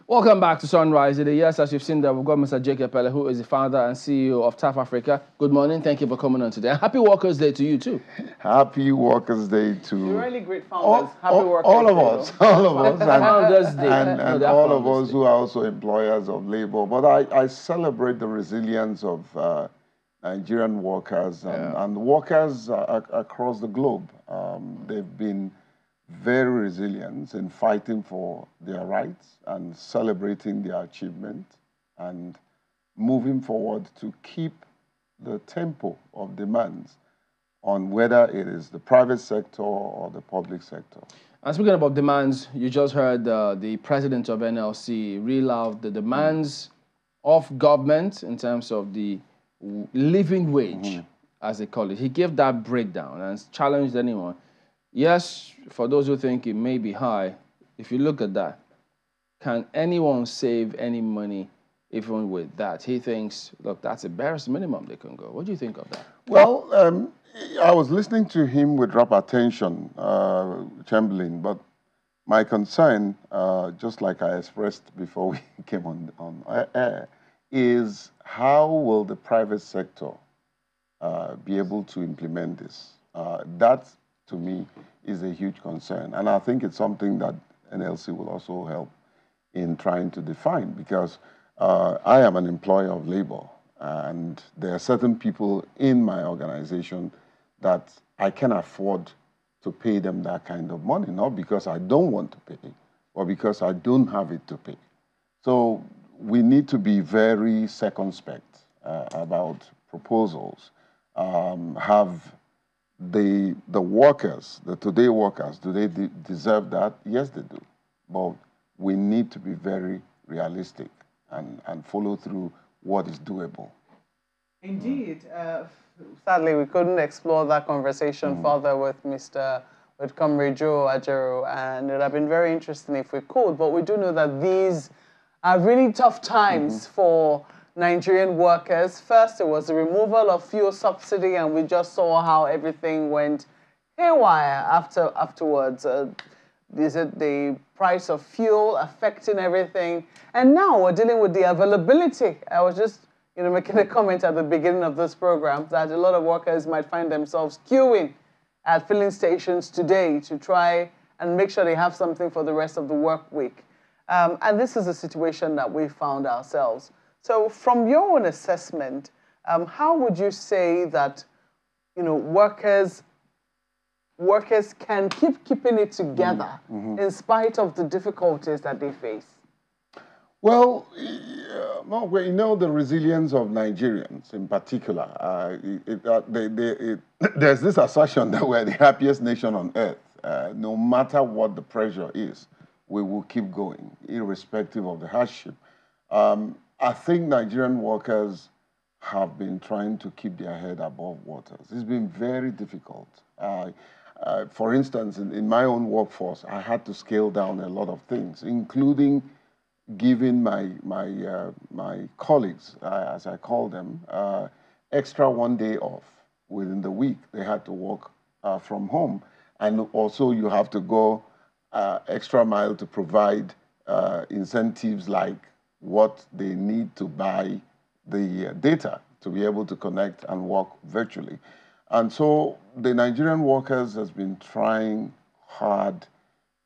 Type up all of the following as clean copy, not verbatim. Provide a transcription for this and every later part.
Welcome back to Sunrise today. Yes, as you've seen that, we've got Mr. Jake Epelle, who is the founder and CEO of TAF Africa. Good morning. Thank you for coming on today. Happy Workers' Day to you, too. Happy Workers' Day to You're really great founders. Happy Workers' all of Day, us, all of us, Founders Day. and all of us who are also employers of labor. But I celebrate the resilience of Nigerian workers and workers across the globe. They've been very resilient in fighting for their rights and celebrating their achievement and moving forward to keep the tempo of demands on whether it is the private sector or the public sector. And speaking about demands, you just heard the president of NLC reel out the demands of government in terms of the living wage, as they call it. He gave that breakdown and challenged anyone. Yes, for those who think it may be high, if you look at that, can anyone save any money even with that? He thinks, look, that's the barest minimum they can go. What do you think of that? Well, I was listening to him with rapt attention, Chamberlain, but my concern, just like I expressed before we came on air, is how will the private sector be able to implement this? That, to me, is a huge concern. And I think it's something that NLC will also help in trying to define, because I am an employer of labor, and there are certain people in my organization that I can afford to pay them that kind of money, not because I don't want to pay, or because I don't have it to pay. So we need to be very circumspect about proposals. Have the workers, the today workers, do they deserve that? Yes, they do. But we need to be very realistic and follow through what is doable. Indeed. Sadly, we couldn't explore that conversation further with Comrade Joe Ajero, and it would have been very interesting if we could, but we do know that these are really tough times for Nigerian workers. First, it was the removal of fuel subsidy, and we just saw how everything went haywire afterwards. Is it the price of fuel affecting everything? And now we're dealing with the availability. I was just making a comment at the beginning of this program that a lot of workers might find themselves queuing at filling stations today to try and make sure they have something for the rest of the work week. And this is a situation that we found ourselves. So from your own assessment, how would you say that workers can keeping it together in spite of the difficulties that they face? Well, the resilience of Nigerians in particular. There's this assertion that we're the happiest nation on earth. No matter what the pressure is, we will keep going, irrespective of the hardship. I think Nigerian workers have been trying to keep their head above water. It's been very difficult. For instance, in my own workforce, I had to scale down a lot of things, including giving my colleagues, as I call them, extra 1 day off within the week. They had to work from home. And also you have to go extra mile to provide incentives like what they need to buy the data to be able to connect and work virtually. And so the Nigerian workers has been trying hard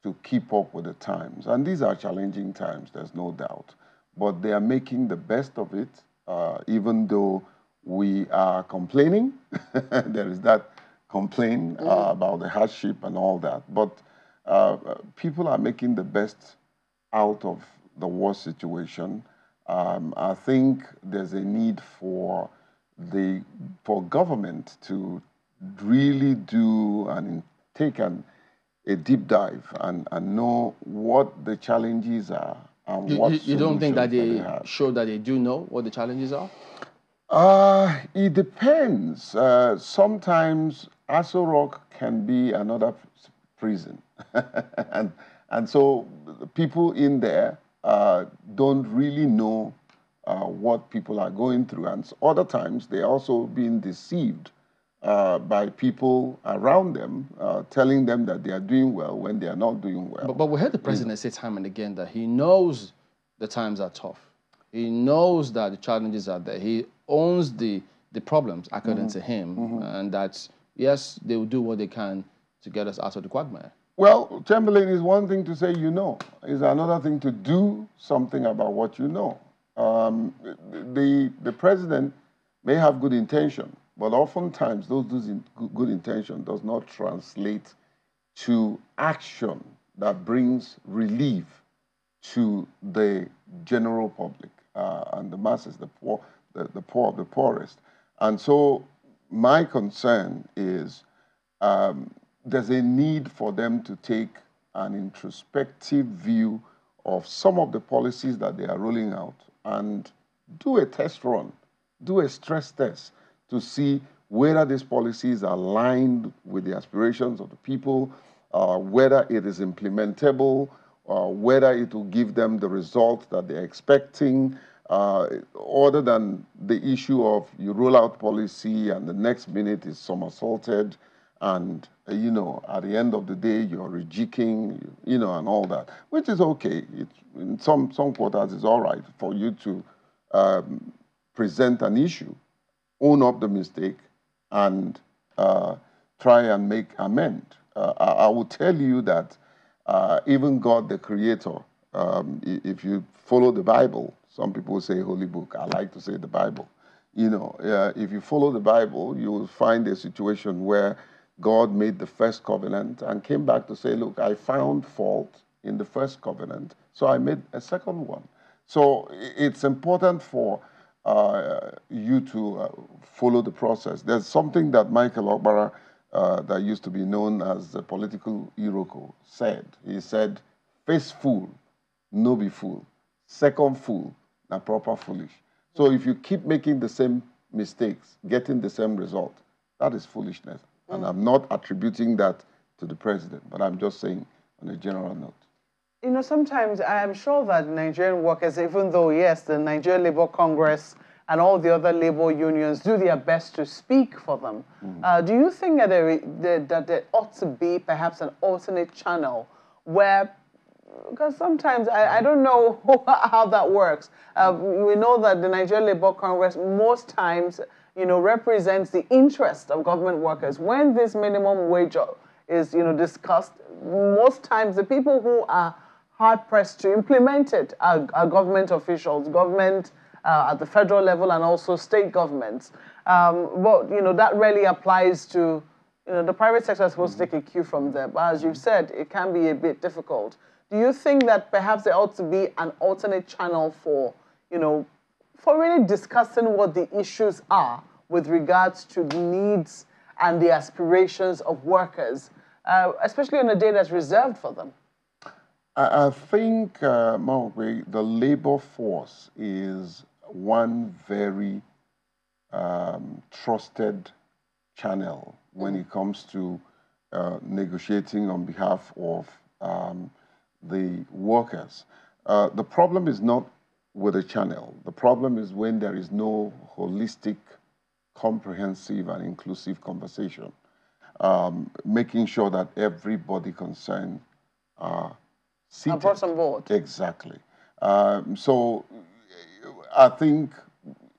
to keep up with the times. And these are challenging times, there's no doubt. But they are making the best of it, even though we are complaining. There is that complaint about the hardship and all that. But people are making the best out of the war situation. I think there's a need for government to really do and take a deep dive and know what the challenges are and what you don't think that they have. show that they do know what the challenges are? It depends. Sometimes Aso Rock can be another prison. and so the people in there don't really know what people are going through. And other times they're also being deceived by people around them, telling them that they are doing well when they are not doing well. But we heard the president say time and again that he knows the times are tough. He knows that the challenges are there. He owns the problems, according to him, and that, yes, they will do what they can to get us out of the quagmire. Well, Chamberlain, is one thing to say you know. It's another thing to do something about what you know. The president may have good intention, but oftentimes those good intention does not translate to action that brings relief to the general public and the masses, the poor, the poor of the poorest. And so my concern is there's a need for them to take an introspective view of some of the policies that they are rolling out and do a test run, do a stress test to see whether these policies are aligned with the aspirations of the people, whether it is implementable, whether it will give them the result that they're expecting, other than the issue of you roll out policy and the next minute is somersaulted and, you know, at the end of the day, you're rejigging, you know, and all that, which is okay. In some quarters, it's all right for you to present an issue, own up the mistake, and try and make amend. I will tell you that even God, the Creator, if you follow the Bible, some people say Holy Book. I like to say the Bible. You know, if you follow the Bible, you will find a situation where God made the first covenant and came back to say, look, I found fault in the first covenant, so I made a second one. So it's important for you to follow the process. There's something that Michael Okpara, that used to be known as the political Iroko, said. He said, first fool, no be fool. Second fool, na proper foolish. So if you keep making the same mistakes, getting the same result, that is foolishness. And I'm not attributing that to the president, but I'm just saying on a general note. You know, sometimes I am sure that Nigerian workers, even though, yes, the Nigerian Labour Congress and all the other labor unions do their best to speak for them, do you think that there ought to be perhaps an alternate channel where, because sometimes I don't know how that works. We know that the Nigerian Labour Congress most times, you know, represents the interest of government workers. When this minimum wage is, you know, discussed, most times the people who are hard-pressed to implement it are government officials, government at the federal level and also state governments. But, you know, that really applies to, you know, the private sector is supposed to take a cue from there. But as you've said, it can be a bit difficult. Do you think that perhaps there ought to be an alternate channel for, you know, for really discussing what the issues are with regards to the needs and the aspirations of workers, especially on a day that's reserved for them? I think, Mawgwe, the labor force is one very trusted channel when it comes to negotiating on behalf of the workers. The problem is not with the channel. The problem is when there is no holistic, comprehensive, and inclusive conversation, making sure that everybody concerned are seated. Brought on board. Exactly. So I think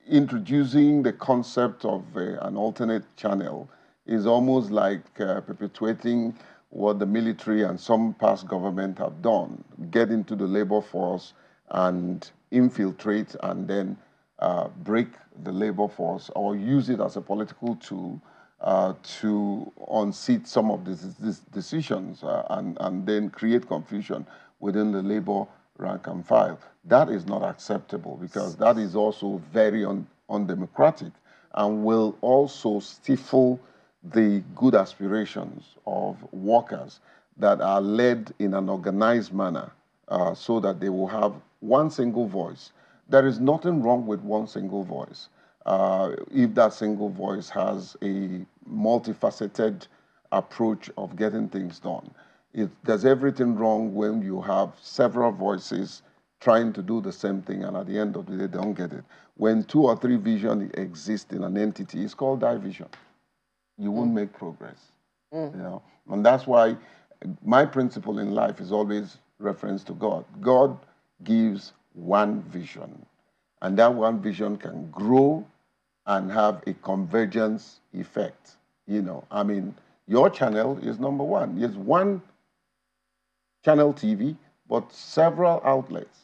introducing the concept of an alternate channel is almost like perpetuating what the military and some past government have done, get into the labor force and infiltrate and then break the labor force or use it as a political tool to unseat some of these decisions and then create confusion within the labor rank and file. That is not acceptable because that is also very undemocratic and will also stifle the good aspirations of workers that are led in an organized manner so that they will have one single voice. There is nothing wrong with one single voice if that single voice has a multifaceted approach of getting things done. There's everything wrong when you have several voices trying to do the same thing and at the end of the day, they don't get it. When 2 or 3 visions exist in an entity, it's called division. You won't make progress, you know? And that's why my principle in life is always reference to God. God gives one vision. And that one vision can grow and have a convergence effect. You know, I mean, your channel is number one. There's one channel TV, but several outlets.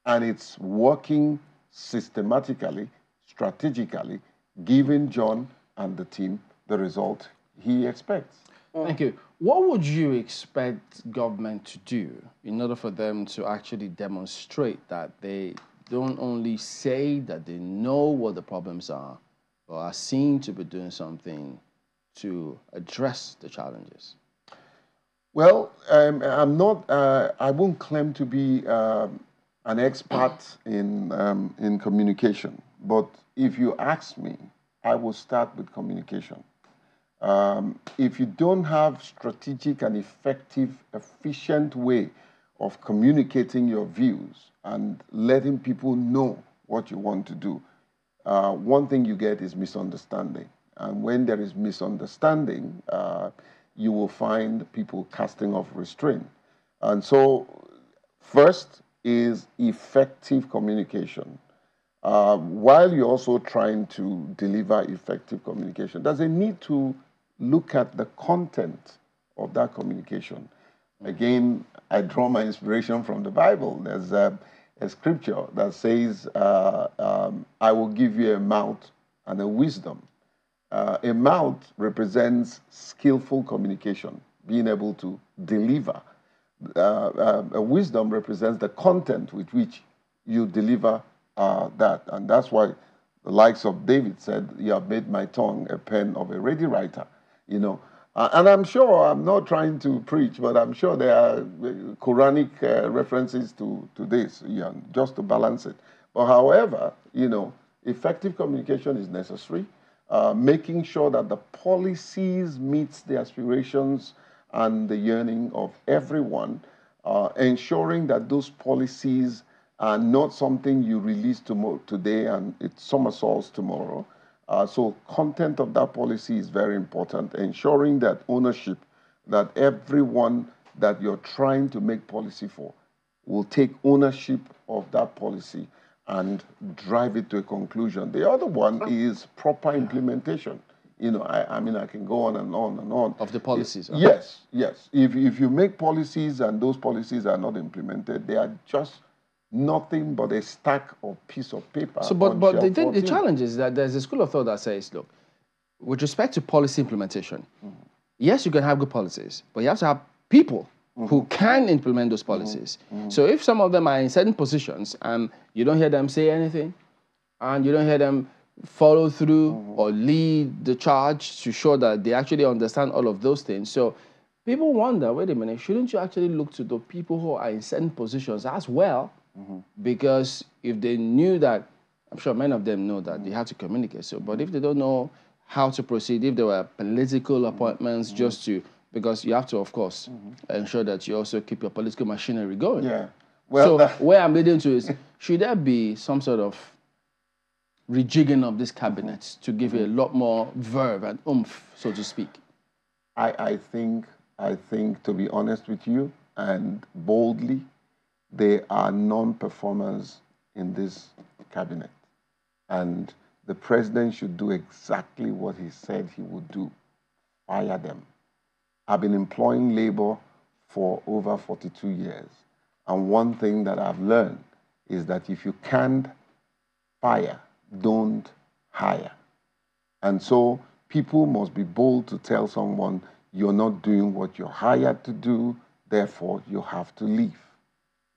And it's working systematically, strategically, giving John and the team the result he expects. Thank you. What would you expect government to do in order for them to actually demonstrate that they don't only say that they know what the problems are, but are seen to be doing something to address the challenges? Well, I'm not. I won't claim to be an expert in communication, but if you ask me, I will start with communication. If you don't have strategic and effective, efficient way of communicating your views and letting people know what you want to do, one thing you get is misunderstanding. And when there is misunderstanding, you will find people casting off restraint. And so, first is effective communication. While you're also trying to deliver effective communication, there's a need to look at the content of that communication. Again, I draw my inspiration from the Bible. There's a scripture that says, I will give you a mouth and a wisdom. A mouth represents skillful communication, being able to deliver. A wisdom represents the content with which you deliver that. And that's why the likes of David said, you have made my tongue a pen of a ready writer. You know, and I'm sure, I'm not trying to preach, but I'm sure there are Quranic references to this, just to balance it. But however, you know, effective communication is necessary. Making sure that the policies meets the aspirations and the yearning of everyone, ensuring that those policies are not something you release today and it somersaults tomorrow. So content of that policy is very important, ensuring that ownership, that everyone that you're trying to make policy for will take ownership of that policy and drive it to a conclusion. The other one is proper implementation. You know, I mean, I can go on and on and on. Of the policies? Huh? Yes, yes. If you make policies and those policies are not implemented, they are just nothing but a stack of piece of paper. So, but the challenge is that there's a school of thought that says, look, with respect to policy implementation, yes, you can have good policies, but you have to have people who can implement those policies. So if some of them are in certain positions and you don't hear them say anything, and you don't hear them follow through or lead the charge to show that they actually understand all of those things. So people wonder, wait a minute, shouldn't you actually look to the people who are in certain positions as well? Because if they knew that, I'm sure many of them know that they have to communicate. So, but if they don't know how to proceed, if there were political appointments just to, because you have to, of course, ensure that you also keep your political machinery going. Yeah. Well, so where I'm leading to is, should there be some sort of rejigging of this cabinet to give it a lot more verve and oomph, so to speak? I think, to be honest with you, and boldly, there are non-performers in this cabinet. And the president should do exactly what he said he would do, fire them. I've been employing labor for over 42 years. And one thing that I've learned is that if you can't fire, don't hire. And so people must be bold to tell someone, you're not doing what you're hired to do, therefore you have to leave.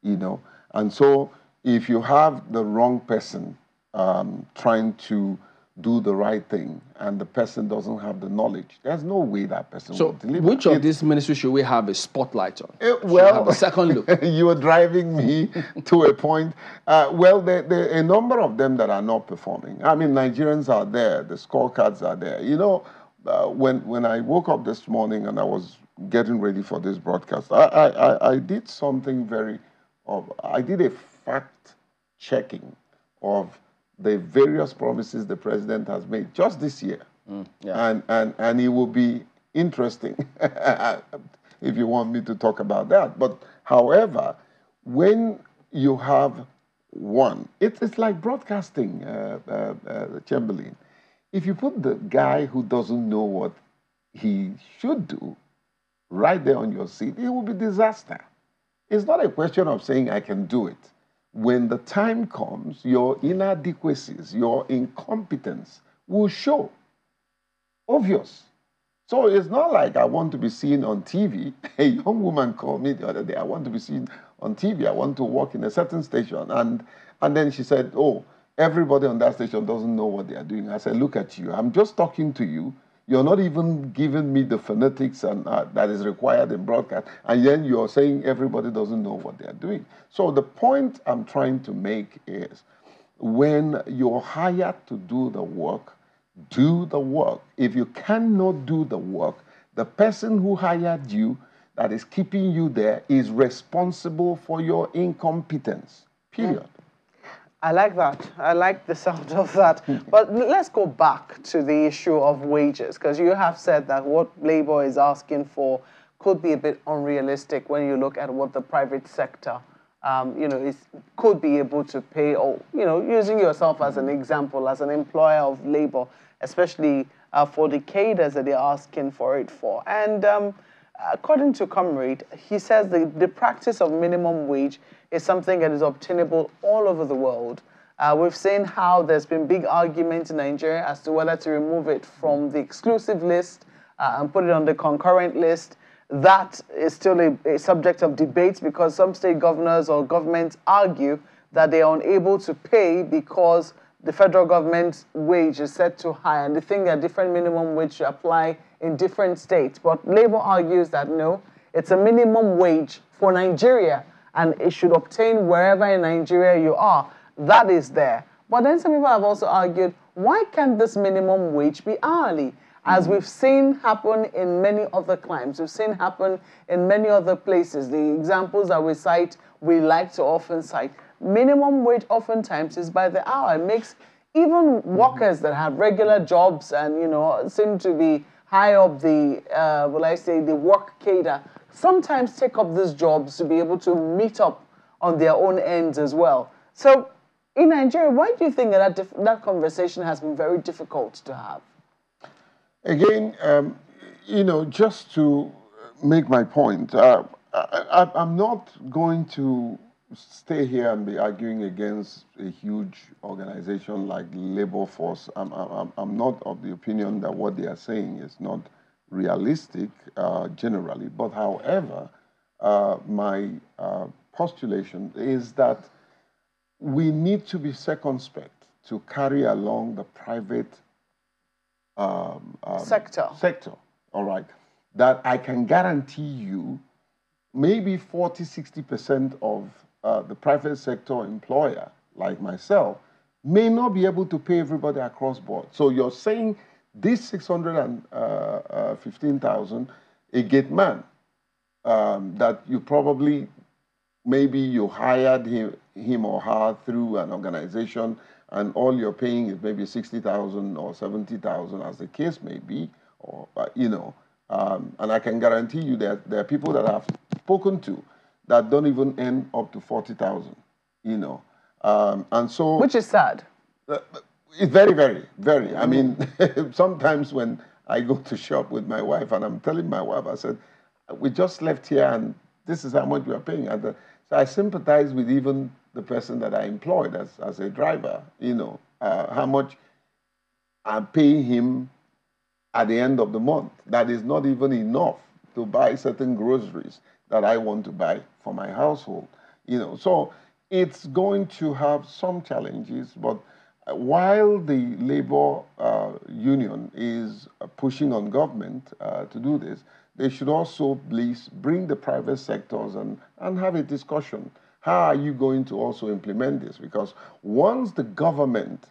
You know, and so if you have the wrong person trying to do the right thing and the person doesn't have the knowledge, there's no way that person will deliver. Which of these ministries should we have a spotlight on? Well, have a second look. You are driving me to a point. Well, there are a number of them that are not performing. I mean, Nigerians are there. The scorecards are there. You know, when I woke up this morning and I was getting ready for this broadcast, I did something I did a fact checking of the various promises the president has made just this year. And it will be interesting if you want me to talk about that. But however, when you have one, it's like broadcasting, Chamberlain. If you put the guy who doesn't know what he should do right there on your seat, it will be disaster. It's not a question of saying I can do it. When the time comes, your inadequacies, your incompetence will show. Obvious. So it's not like I want to be seen on TV. A young woman called me the other day. I want to be seen on TV. I want to work in a certain station. And then she said, oh, everybody on that station doesn't know what they are doing. I said, look at you. I'm just talking to you. You're not even giving me the phonetics and that is required in broadcast. And then you're saying everybody doesn't know what they are doing. So the point I'm trying to make is when you're hired to do the work, do the work. If you cannot do the work, the person who hired you that is keeping you there is responsible for your incompetence. Period. I like that. I like the sound of that. But let's go back to the issue of wages, because you have said that what Labour is asking for could be a bit unrealistic when you look at what the private sector, could be able to pay, or, using yourself as an example, as an employer of Labour, especially for the cadres that they're asking for it for. And according to Comrade, he says the practice of minimum wage is something that is obtainable all over the world. We've seen how there's been big arguments in Nigeria as to whether to remove it from the exclusive list and put it on the concurrent list. That is still a subject of debate because some state governors or governments argue that they are unable to pay because the federal government's wage is set too high, and they think that different minimum wage should apply in different states. But Labour argues that no, it's a minimum wage for Nigeria, and it should obtain wherever in Nigeria you are. That is there. But then some people have also argued, why can't this minimum wage be hourly? As we've seen happen in many other climes, we've seen happen in many other places. The examples that we cite, we like to often cite. Minimum wage oftentimes is by the hour. It makes even workers that have regular jobs and, seem to be high up the, the work cadre, sometimes take up these jobs to be able to meet up on their own ends as well. So in Nigeria, why do you think that conversation has been very difficult to have? Again, just to make my point, I'm not going to stay here and be arguing against a huge organization like Labor Force. I'm not of the opinion that what they are saying is not realistic generally. But however, my postulation is that we need to be circumspect to carry along the private sector, all right, that I can guarantee you maybe 40–60% of the private sector employer, like myself, may not be able to pay everybody across board. So you're saying this 615,000, a gate man, that you probably, maybe you hired him or her through an organization, and all you're paying is maybe 60,000 or 70,000, as the case may be, or and I can guarantee you that there are people that I've spoken to that don't even earn up to 40,000, and so, which is sad. It's very, very, very. I mean, sometimes when I go to shop with my wife and I'm telling my wife, I said, we just left here and this is how much we are paying. So I sympathize with even the person that I employed as a driver, how much I'm paying him at the end of the month. That is not even enough to buy certain groceries that I want to buy for my household. So it's going to have some challenges, but while the labor union is pushing on government to do this, they should also please bring the private sectors and have a discussion. How are you going to also implement this? Because once the government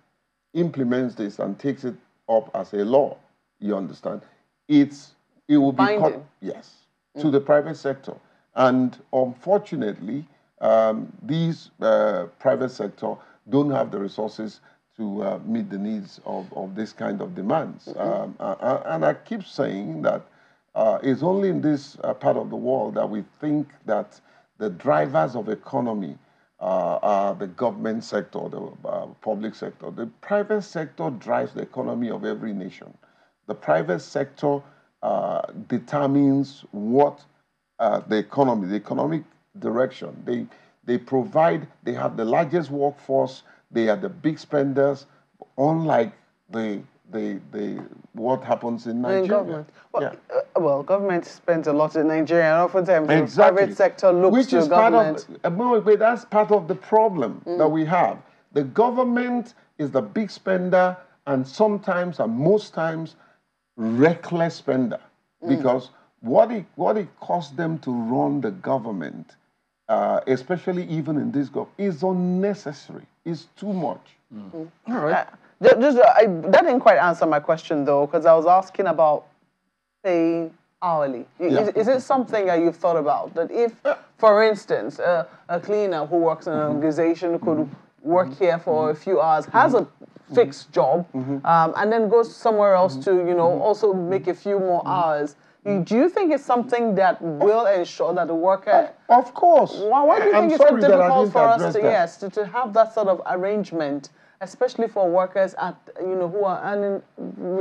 implements this and takes it up as a law, you understand, it will be yes, to the private sector. And unfortunately, these private sector don't have the resources to meet the needs of this kind of demands. And I keep saying that it's only in this part of the world that we think that the drivers of economy are the government sector, the public sector. The private sector drives the economy of every nation. The private sector determines what the economic direction. They provide, they have the largest workforce, they are the big spenders, unlike what happens in Nigeria. Government. Well, yeah. Well, government spends a lot in Nigeria, and oftentimes exactly. the private sector looks Which to is government. But that's part of the problem that we have. The government is the big spender, and sometimes, and most times, reckless spender, because what it costs them to run the government, especially even in this government, is unnecessary. It's too much. All right. That didn't quite answer my question, though, because I was asking about paying hourly. Is it something that you've thought about? That if, for instance, a cleaner who works in an organization could work here for a few hours, has a fixed job, and then goes somewhere else to, also make a few more hours, do you think it's something that will ensure that the worker... Of course. Why do you think it's so difficult for us to have that sort of arrangement, especially for workers who are earning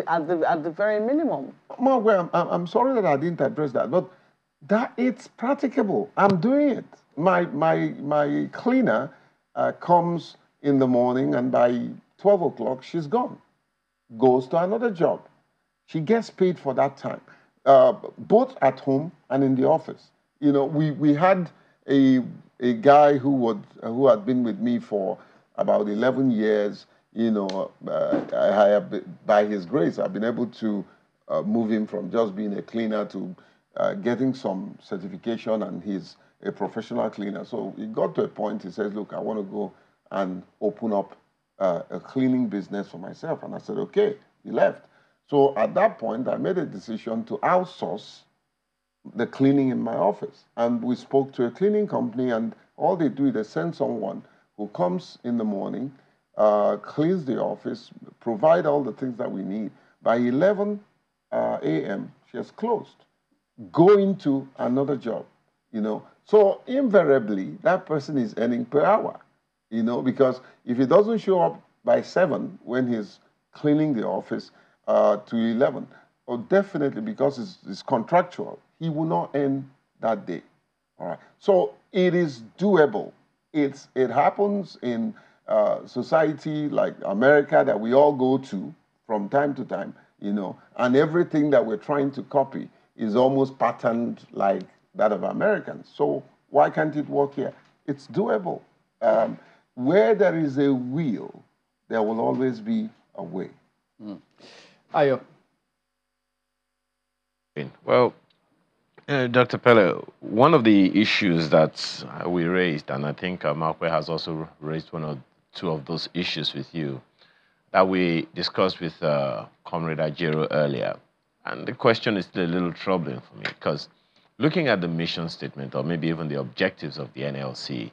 at the very minimum? Well, I'm sorry that I didn't address that, but it's practicable. I'm doing it. My cleaner comes in the morning, and by 12 o'clock, she's gone. Goes to another job. She gets paid for that time, both at home and in the office. We had a guy who had been with me for about 11 years. By his grace, I've been able to move him from just being a cleaner to getting some certification, and he's a professional cleaner. So he got to a point, he says, look, I want to go and open up a cleaning business for myself. And I said, okay. He left. So at that point, I made a decision to outsource the cleaning in my office. And we spoke to a cleaning company, and all they do is they send someone who comes in the morning, cleans the office, provide all the things that we need. By 11 a.m., she has closed. Go into another job, So invariably, that person is earning per hour, because if he doesn't show up by 7 when he's cleaning the office to 11, or definitely because it's contractual, he will not earn that day. All right. So it is doable. It happens in society like America that we all go to from time to time, and everything that we're trying to copy is almost patterned like that of Americans. So why can't it work here? It's doable. Where there is a will, there will always be a way. Ayo. Well, Dr. Pelle, one of the issues that we raised, and I think Markwe has also raised one or two of those issues with you, that we discussed with Comrade Ajero earlier. And the question is still a little troubling for me, because looking at the mission statement, or maybe even the objectives of the NLC,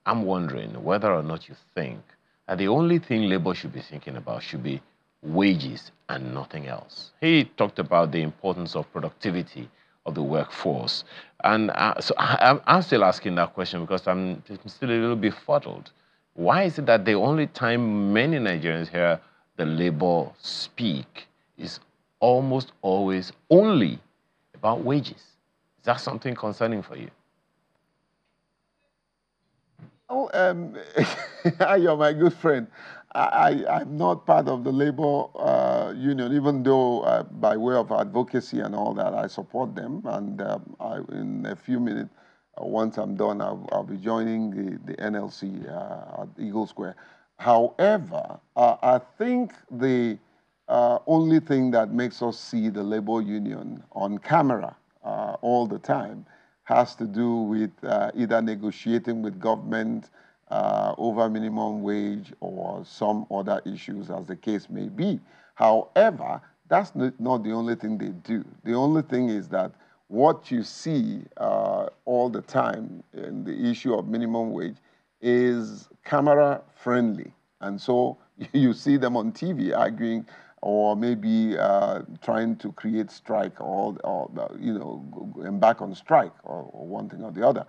I'm wondering whether or not you think that the only thing Labour should be thinking about should be wages and nothing else. He talked about the importance of productivity of the workforce. And so I'm still asking that question because I'm still a little befuddled. Why is it that the only time many Nigerians hear the Labour speak is almost always only about wages? Is that something concerning for you? Oh, you're my good friend. I'm not part of the Labour Union, even though by way of advocacy and all that, I support them. And in a few minutes, once I'm done, I'll be joining the NLC at Eagle Square. However, I think the only thing that makes us see the Labour Union on camera all the time has to do with either negotiating with government over minimum wage or some other issues, as the case may be. However, that's not the only thing they do. The only thing is that what you see all the time in the issue of minimum wage is camera friendly. And so you see them on TV arguing or maybe trying to create strike or embark on strike or one thing or the other.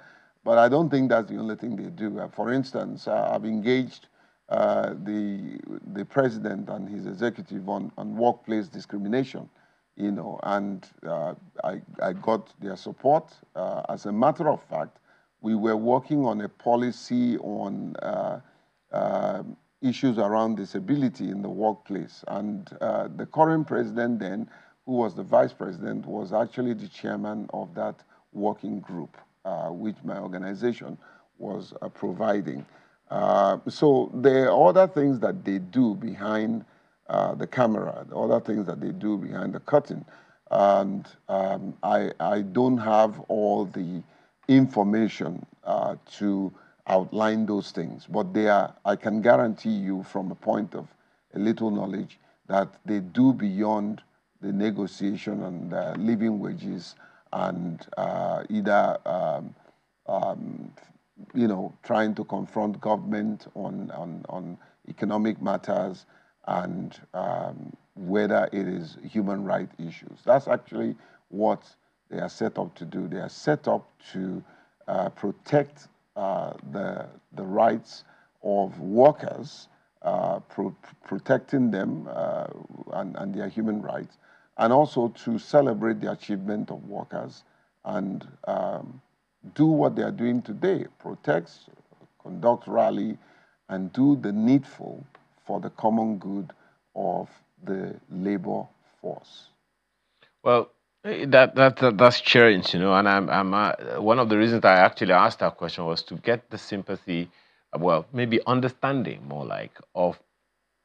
But I don't think that's the only thing they do. For instance, I've engaged the president and his executive on workplace discrimination, you know, and I got their support. As a matter of fact, we were working on a policy on issues around disability in the workplace. And the current president then, who was the vice president, was actually the chairman of that working group, which my organization was providing. So there are other things that they do behind the camera, other things that they do behind the curtain. And I don't have all the information to outline those things, but they are, I can guarantee you from a point of a little knowledge that they do beyond the negotiation and living wages and either you know, trying to confront government on economic matters and whether it is human rights issues. That's actually what they are set up to do. They are set up to protect the rights of workers, protecting them and their human rights, and also to celebrate the achievement of workers and do what they are doing today, protect, conduct rally, and do the needful for the common good of the labor force. Well, that's cheering, you know, and I'm one of the reasons I actually asked that question was to get the sympathy, well, maybe understanding more like of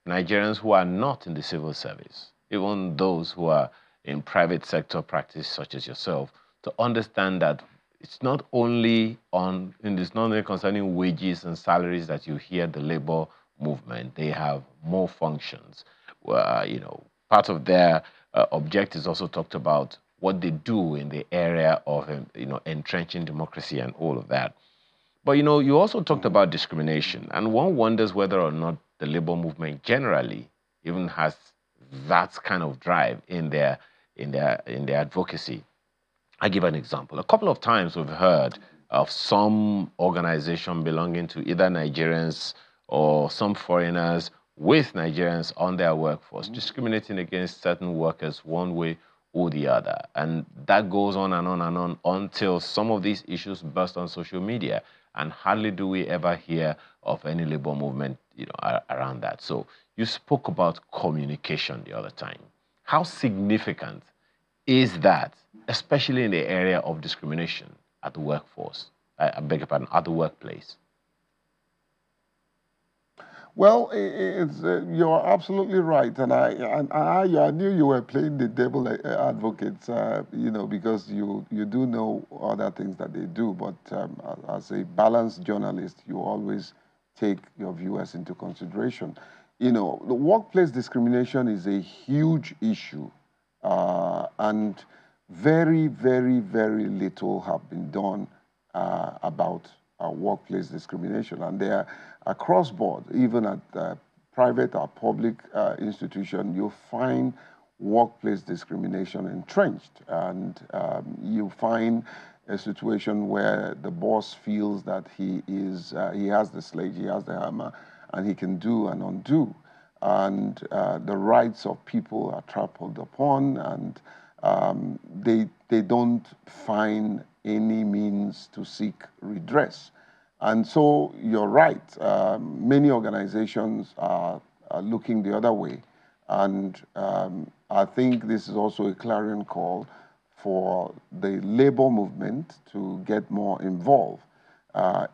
Nigerians who are not in the civil service, even those who are in private sector practice, such as yourself, to understand that it's not only it's not only concerning wages and salaries that you hear the labor movement. They have more functions. You know, part of their objectives also talked about what they do in the area of you know, entrenching democracy and all of that. But you know, you also talked about discrimination, and one wonders whether or not the labor movement generally even has that kind of drive in their advocacy. I give an example. A couple of times we've heard of some organization belonging to either Nigerians or some foreigners with Nigerians on their workforce, discriminating against certain workers one way or the other. And that goes on and on and on until some of these issues burst on social media. And hardly do we ever hear of any labor movement, you know, around that. So you spoke about communication the other time. How significant is that, especially in the area of discrimination at the workforce, I beg your pardon, at the workplace? Well, you're absolutely right, and I knew you were playing the devil advocate, you know, because you do know other things that they do, but as a balanced journalist, you always take your viewers into consideration. You know, the workplace discrimination is a huge issue, and very, very, very little have been done about workplace discrimination, and they are across board, even at private or public institution, you find workplace discrimination entrenched, and you find a situation where the boss feels that he has the sledge, he has the hammer, and he can do and undo, and the rights of people are trampled upon, and they don't find any means to seek redress. And so you're right, many organizations are looking the other way. And I think this is also a clarion call for the labor movement to get more involved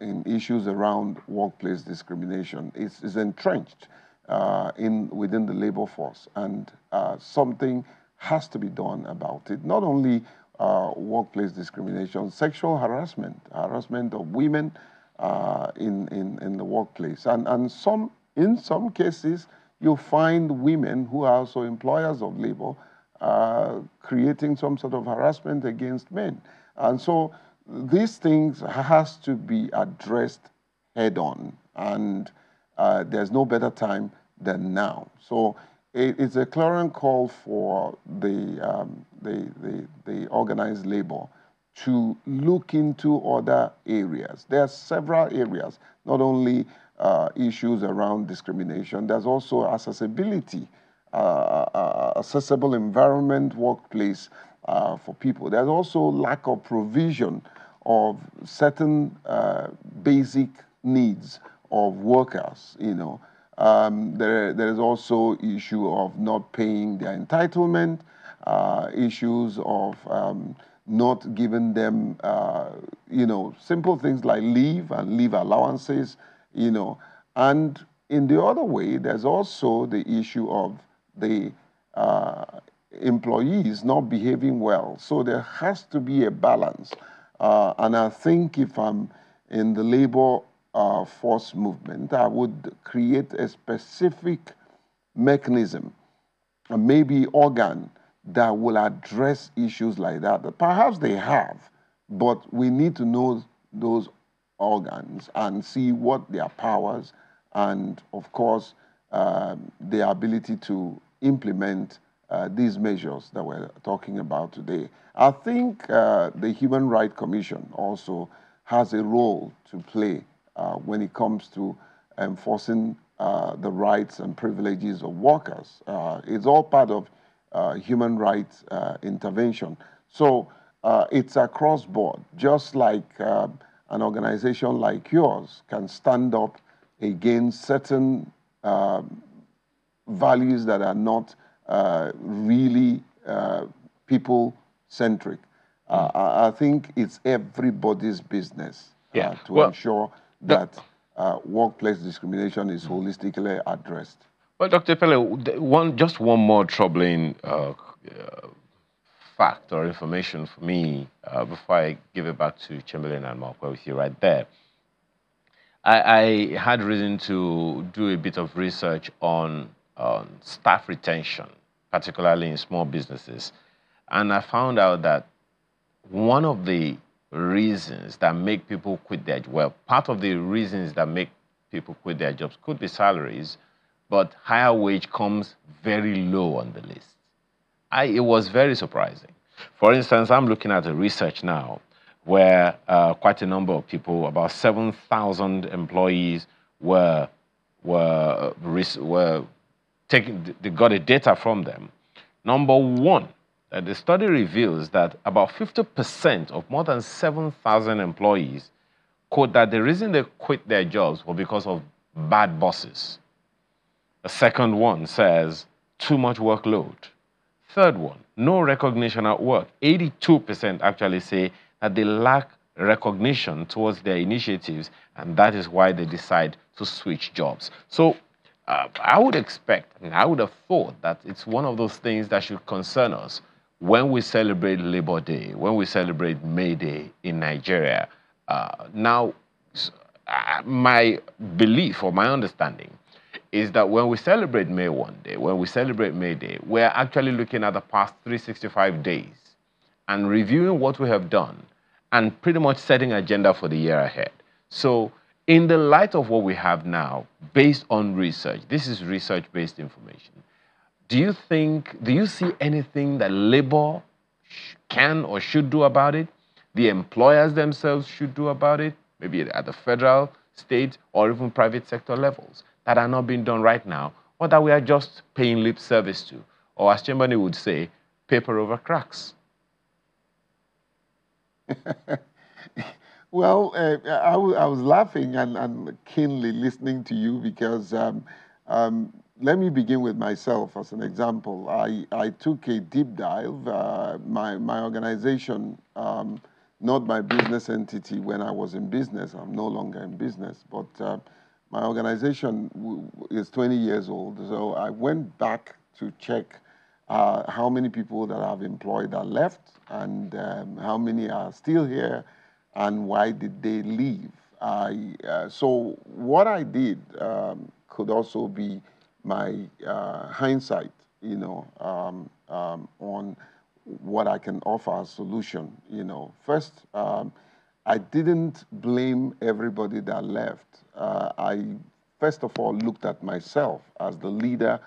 in issues around workplace discrimination. It's entrenched within the labor force, and something has to be done about it. Not only workplace discrimination, sexual harassment of women in the workplace. And in some cases, you find women who are also employers of labor creating some sort of harassment against men. And so these things has to be addressed head on, and there's no better time than now. So it's a clarion call for the organized labor to look into other areas. There are several areas, not only issues around discrimination, there's also accessibility, accessible environment, workplace for people. There's also lack of provision of certain basic needs of workers, you know. There is also issue of not paying their entitlement, issues of not giving them, you know, simple things like leave and leave allowances, you know. And in the other way, there's also the issue of the employees not behaving well. So there has to be a balance. And I think if I'm in the labor force movement, I would create a specific mechanism, maybe organ, that will address issues like that. Perhaps they have, but we need to know those organs and see what their powers and, of course, their ability to implement these measures that we're talking about today. I think the Human Rights Commission also has a role to play when it comes to enforcing the rights and privileges of workers. It's all part of human rights intervention. So it's across board, just like an organization like yours can stand up against certain values that are not really people-centric. I think it's everybody's business to ensure that workplace discrimination is holistically addressed. Well, Dr. Epelle, just one more troubling fact or information for me before I give it back to Chamberlain and Mark with you right there. I had reason to do a bit of research on staff retention, particularly in small businesses. And I found out that one of the reasons that make people quit their part of the reasons that make people quit their jobs could be salaries, but higher wage comes very low on the list. It was very surprising. For instance, I'm looking at the research now where quite a number of people, about 7,000 employees were taking, they got a data from them. Number one, the study reveals that about 50% of more than 7,000 employees quote that the reason they quit their jobs was because of bad bosses. The second one says too much workload. Third one, no recognition at work. 82% actually say that they lack recognition towards their initiatives, and that is why they decide to switch jobs. So I would expect, I would have thought that it's one of those things that should concern us when we celebrate Labor Day, when we celebrate May Day in Nigeria. Now, my belief or my understanding is that when we celebrate May 1 Day, when we celebrate May Day, we're actually looking at the past 365 days and reviewing what we have done and pretty much setting agenda for the year ahead. So in the light of what we have now, based on research, this is research-based information, do you see anything that labor can or should do about it? The employers themselves should do about it, maybe at the federal, state, or even private sector levels, that are not being done right now, or that we are just paying lip service to, or as Chamberlain would say, paper over cracks? Well, I was laughing and keenly listening to you because let me begin with myself as an example. I took a deep dive. My organization, not my business entity when I was in business, I'm no longer in business, but my organization is 20 years old. So I went back to check how many people that I've employed are left and how many are still here and why did they leave. So what I did could also be my hindsight, you know, on what I can offer as solution. You know, first, I didn't blame everybody that left. I first of all looked at myself as the leader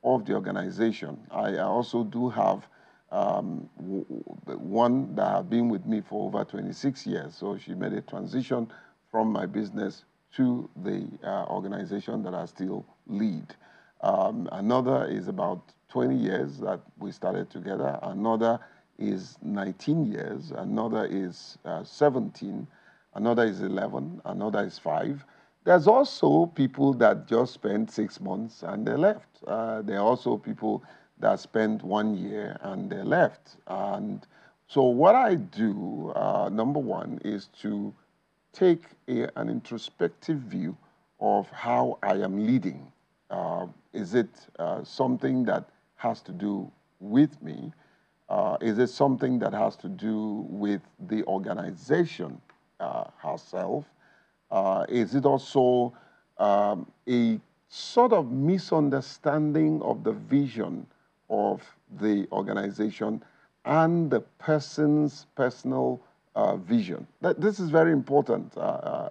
of the organization. I also do have one that have been with me for over 26 years. So she made a transition from my business to the organization that I still lead. Another is about 20 years that we started together. Another is 19 years. Another is 17. Another is 11. Another is 5. There's also people that just spent 6 months and they left. There are also people that spent 1 year and they left. And so what I do, number one, is to take an introspective view of how I am leading. Is it something that has to do with me? Is it something that has to do with the organization herself? Is it also a sort of misunderstanding of the vision of the organization and the person's personal vision? This is very important.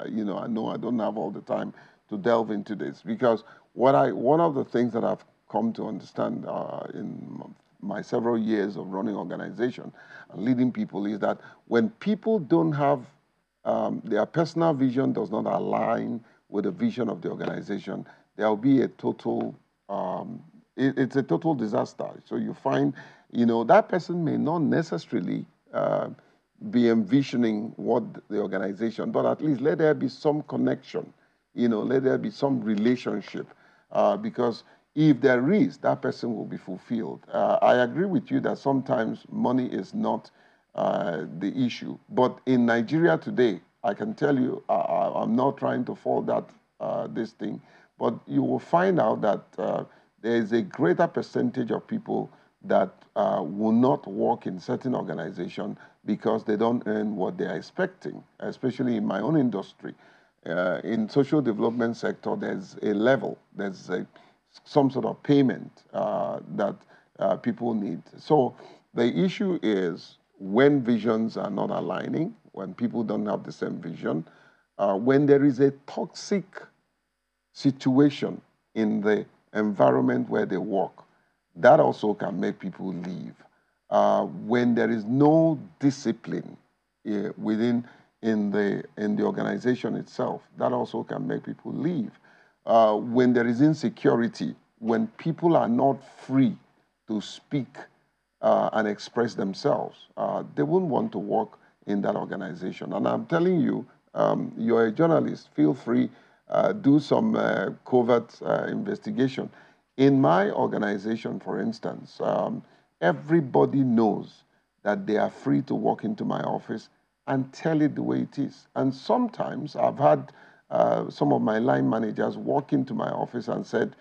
You know I don't have all the time to delve into this, because one of the things that I've come to understand in my several years of running organization and leading people is that when people don't have their personal vision does not align with the vision of the organization, there will be a total, it's a total disaster. So you find, that person may not necessarily be envisioning what the organization, but at least let there be some connection, let there be some relationship, because if there is, that person will be fulfilled. I agree with you that sometimes money is not the issue. But in Nigeria today, I can tell you, I'm not trying to fall that this thing, but you will find out that there is a greater percentage of people that will not work in certain organizations because they don't earn what they are expecting, especially in my own industry. In social development sector, there's a level, there's some sort of payment that people need. So the issue is when visions are not aligning, when people don't have the same vision, when there is a toxic situation in the environment where they work, that also can make people leave. When there is no discipline in the organization itself, that also can make people leave. When there is insecurity, when people are not free to speak and express themselves, they wouldn't want to work in that organization. And I'm telling you, you're a journalist, feel free, do some covert investigation. In my organization, for instance, everybody knows that they are free to walk into my office and tell it the way it is. And sometimes I've had some of my line managers walk into my office and said,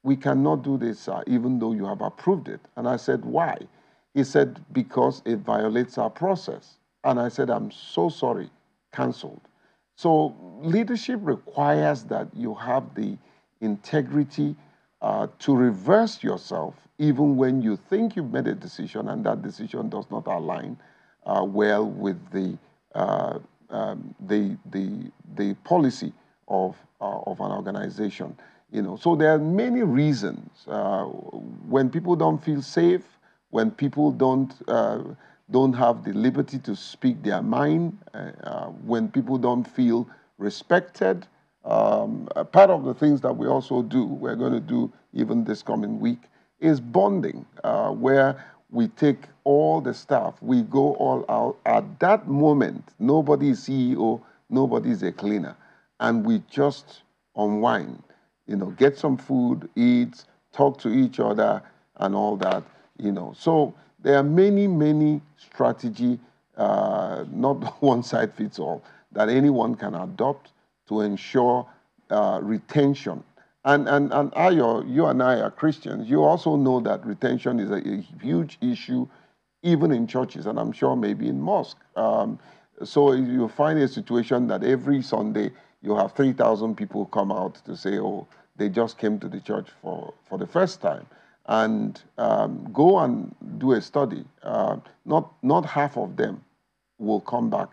"We cannot do this, even though you have approved it." And I said, "Why?" He said, "Because it violates our process." And I said, "I'm so sorry," cancelled. So leadership requires that you have the integrity to reverse yourself, even when you think you've made a decision and that decision does not align well with the policy of an organization. So there are many reasons when people don't feel safe, when people don't have the liberty to speak their mind, when people don't feel respected. Part of the things that we also do, we're going to do even this coming week, is bonding, where we take all the staff, we go all out. At that moment, nobody is CEO, nobody is a cleaner, and we just unwind, get some food, eat, talk to each other, and all that, So there are many, many strategies, not one size fits all, that anyone can adopt to ensure retention. And you and I are Christians. You also know that retention is a huge issue, even in churches, and I'm sure maybe in mosques. So you find a situation that every Sunday you have 3,000 people come out to say, oh, they just came to the church for the first time. And go and do a study. Not half of them will come back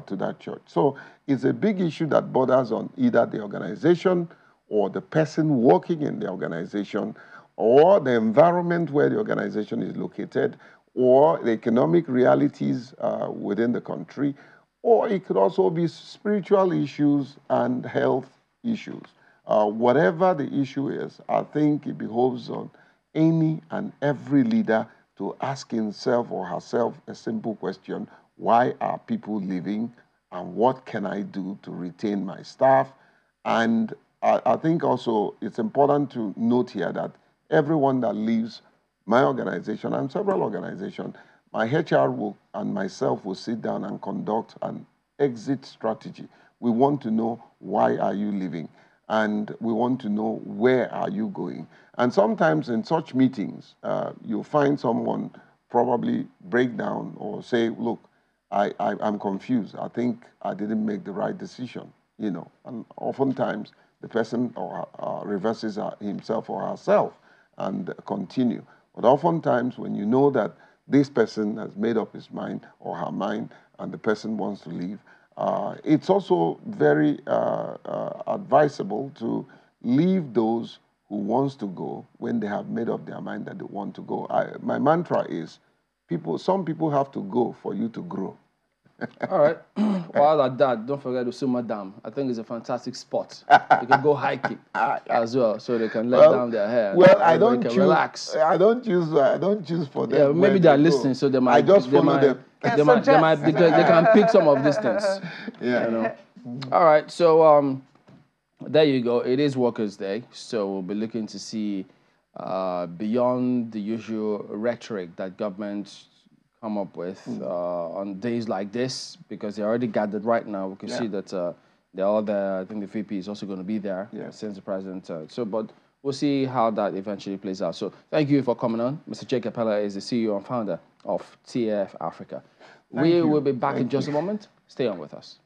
to that church. So it's a big issue that borders on either the organization or the person working in the organization or the environment where the organization is located or the economic realities within the country, or it could also be spiritual issues and health issues. Whatever the issue is, I think it behoves on any and every leader to ask himself or herself a simple question: why are people leaving, and what can I do to retain my staff? And I think also it's important to note here that everyone that leaves my organization and several organizations, my HR will, and myself will sit down and conduct an exit strategy. We want to know, why are you leaving? And we want to know, where are you going? And sometimes in such meetings, you'll find someone probably break down or say, look, I'm confused. I think I didn't make the right decision, you know. And oftentimes the person reverses himself or herself and continue. But oftentimes when you know that this person has made up his mind or her mind and the person wants to leave, it's also very advisable to leave those who wants to go when they have made up their mind that they want to go. My mantra is, some people have to go for you to grow. All right. While at that, don't forget the Suma Dam. I think it's a fantastic spot. You can go hiking as well, so they can let down their hair. Well, I don't choose. Relax. I don't choose for them. Yeah, maybe they're listening, so they might. I just follow them. They can pick some of these things. Yeah. You know. All right. So there you go. It is Workers' Day, so we'll be looking to see beyond the usual rhetoric that governments come up with on days like this, because they're already gathered right now. We can see that they're all there. I think the VP is also going to be there since the president. But we'll see how that eventually plays out. So thank you for coming on. Mr. Jake Epelle is the CEO and founder of TAF Africa. We will be back in just a moment. Stay on with us.